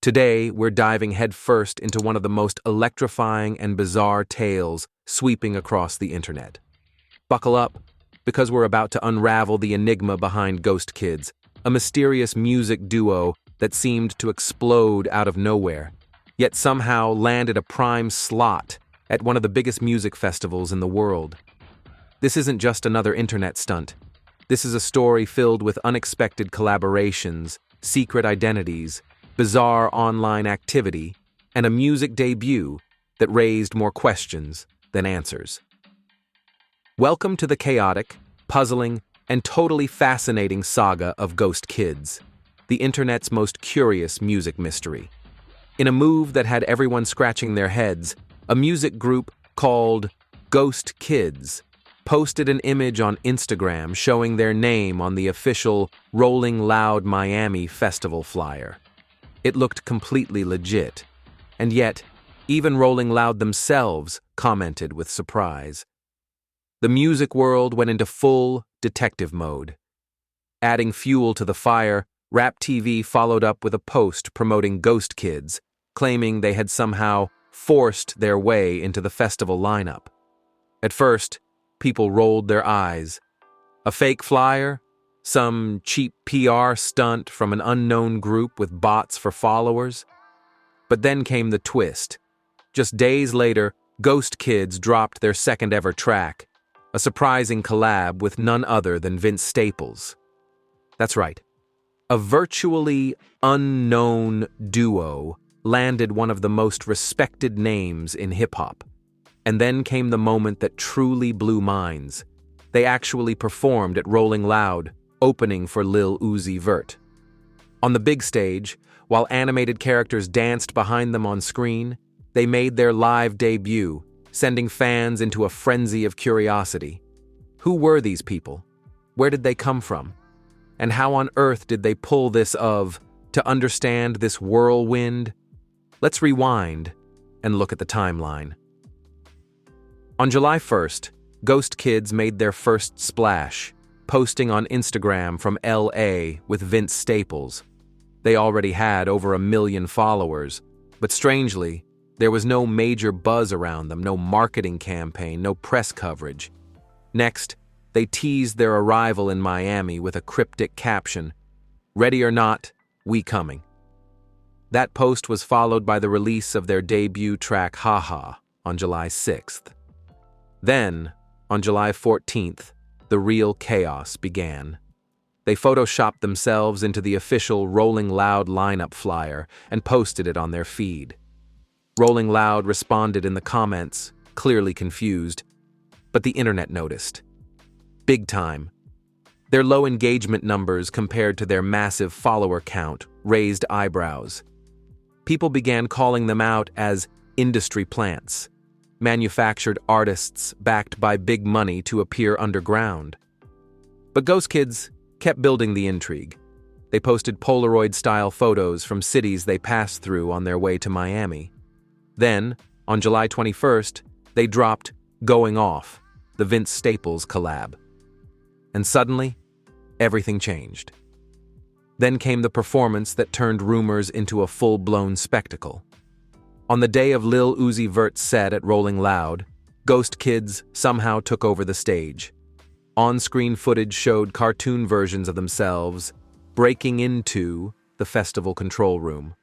Today, we're diving headfirst into one of the most electrifying and bizarre tales sweeping across the internet. Buckle up, because we're about to unravel the enigma behind Ghost Kids, a mysterious music duo that seemed to explode out of nowhere, yet somehow landed a prime slot at one of the biggest music festivals in the world. This isn't just another internet stunt. This is a story filled with unexpected collaborations, secret identities, bizarre online activity, and a music debut that raised more questions than answers. Welcome to the chaotic, puzzling, and totally fascinating saga of Ghost Kids, the internet's most curious music mystery. In a move that had everyone scratching their heads, a music group called Ghost Kids posted an image on Instagram showing their name on the official Rolling Loud Miami festival flyer. It looked completely legit, and yet, even Rolling Loud themselves commented with surprise. The music world went into full detective mode. Adding fuel to the fire, Rap TV followed up with a post promoting Ghost Kids, claiming they had somehow forced their way into the festival lineup. At first, people rolled their eyes. A fake flyer? Some cheap PR stunt from an unknown group with bots for followers? But then came the twist. Just days later, Ghost Kids dropped their second ever track, a surprising collab with none other than Vince Staples. That's right. A virtually unknown duo landed one of the most respected names in hip-hop. And then came the moment that truly blew minds. They actually performed at Rolling Loud, opening for Lil Uzi Vert. On the big stage, while animated characters danced behind them on screen, they made their live debut, sending fans into a frenzy of curiosity. Who were these people? Where did they come from? And how on earth did they pull this off to understand this whirlwind? Let's rewind and look at the timeline. On July 1st, Ghost Kids made their first splash, posting on Instagram from LA with Vince Staples. They already had over 1 million followers, but strangely, there was no major buzz around them, no marketing campaign, no press coverage. Next, they teased their arrival in Miami with a cryptic caption, "Ready or not, we coming." That post was followed by the release of their debut track Haha on July 6th. Then, on July 14th, the real chaos began. They photoshopped themselves into the official Rolling Loud lineup flyer and posted it on their feed. Rolling Loud responded in the comments, clearly confused, but the internet noticed. Big time. Their low engagement numbers compared to their massive follower count raised eyebrows. People began calling them out as industry plants, manufactured artists backed by big money to appear underground. But Ghost Kids kept building the intrigue. They posted Polaroid-style photos from cities they passed through on their way to Miami. Then, on July 21st, they dropped Going Off, the Vince Staples collab. And suddenly, everything changed. Then came the performance that turned rumors into a full-blown spectacle. On the day of Lil Uzi Vert's set at Rolling Loud, Ghost Kids somehow took over the stage. On-screen footage showed cartoon versions of themselves breaking into the festival control room.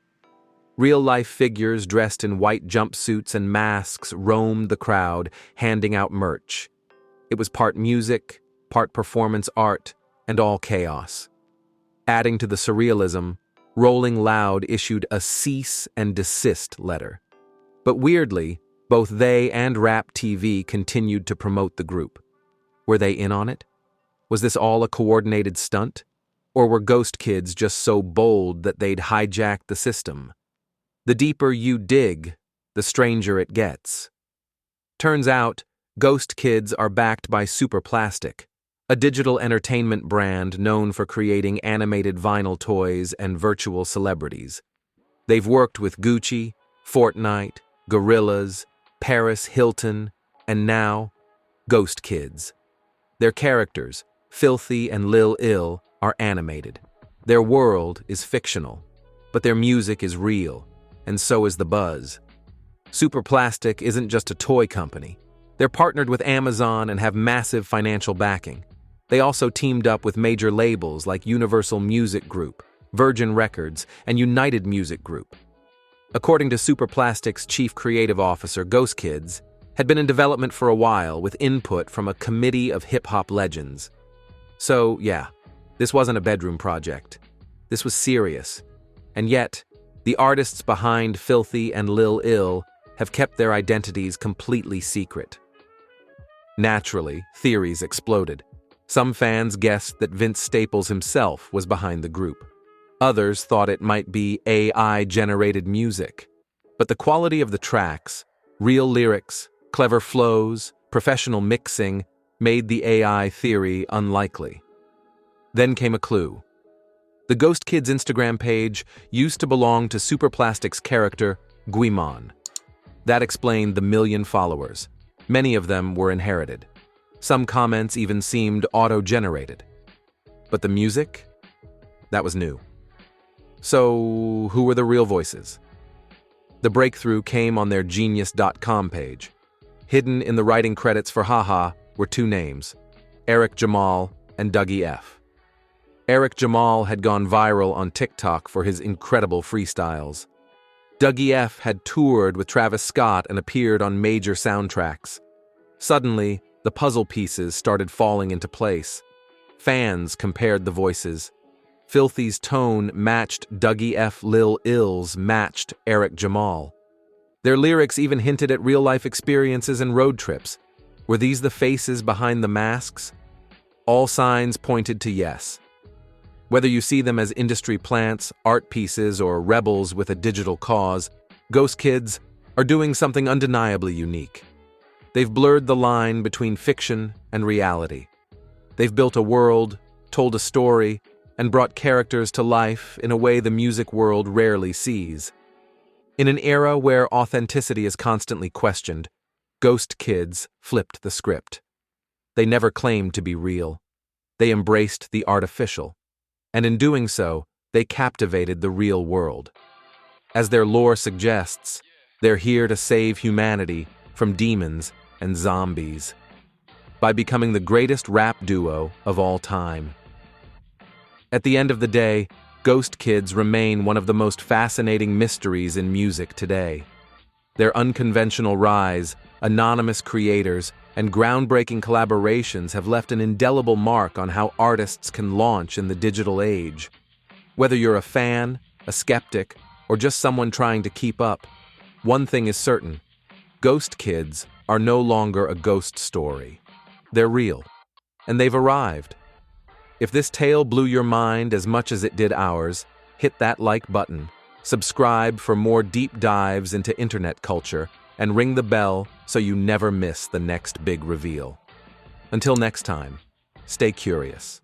Real-life figures dressed in white jumpsuits and masks roamed the crowd, handing out merch. It was part music, part performance art, and all chaos. Adding to the surrealism, Rolling Loud issued a cease and desist letter. But weirdly, both they and Rap TV continued to promote the group. Were they in on it? Was this all a coordinated stunt? Or were Ghost Kids just so bold that they'd hijacked the system? The deeper you dig, the stranger it gets. Turns out, Ghost Kids are backed by Superplastic, a digital entertainment brand known for creating animated vinyl toys and virtual celebrities. They've worked with Gucci, Fortnite, Gorillaz, Paris Hilton, and now, Ghost Kids. Their characters, Filthy and Lil Ill, are animated. Their world is fictional. But their music is real, and so is the buzz. Superplastic isn't just a toy company. They're partnered with Amazon and have massive financial backing. They also teamed up with major labels like Universal Music Group, Virgin Records, and United Music Group. According to Superplastic's chief creative officer, Ghost Kids had been in development for a while with input from a committee of hip-hop legends. So, yeah, this wasn't a bedroom project. This was serious. And yet, the artists behind Filthy and Lil Ill have kept their identities completely secret. Naturally, theories exploded. Some fans guessed that Vince Staples himself was behind the group. Others thought it might be AI-generated music. But the quality of the tracks, real lyrics, clever flows, professional mixing, made the AI theory unlikely. Then came a clue. The Ghost Kids Instagram page used to belong to Superplastic's character, Guimon. That explained the 1 million followers. Many of them were inherited. Some comments even seemed auto-generated. But the music? That was new. So, who were the real voices? The breakthrough came on their Genius.com page. Hidden in the writing credits for Haha were 2 names, Eric Jamal and Dougie F. Eric Jamal had gone viral on TikTok for his incredible freestyles. Dougie F had toured with Travis Scott and appeared on major soundtracks. Suddenly, the puzzle pieces started falling into place. Fans compared the voices. Filthy's tone matched Dougie F. Lil Ill's matched Eric Jamal. Their lyrics even hinted at real-life experiences and road trips. Were these the faces behind the masks? All signs pointed to yes. Whether you see them as industry plants, art pieces, or rebels with a digital cause, Ghost Kids are doing something undeniably unique. They've blurred the line between fiction and reality. They've built a world, told a story, and brought characters to life in a way the music world rarely sees. In an era where authenticity is constantly questioned, Ghost Kids flipped the script. They never claimed to be real. They embraced the artificial. And in doing so, they captivated the real world. As their lore suggests, they're here to save humanity from demons and zombies by becoming the greatest rap duo of all time. At the end of the day, Ghost Kids remain one of the most fascinating mysteries in music today. Their unconventional rise, anonymous creators, and groundbreaking collaborations have left an indelible mark on how artists can launch in the digital age. Whether you're a fan, a skeptic, or just someone trying to keep up, one thing is certain: Ghost Kids are no longer a ghost story. They're real, and they've arrived. If this tale blew your mind as much as it did ours, hit that like button, subscribe for more deep dives into internet culture, and ring the bell so you never miss the next big reveal. Until next time, stay curious.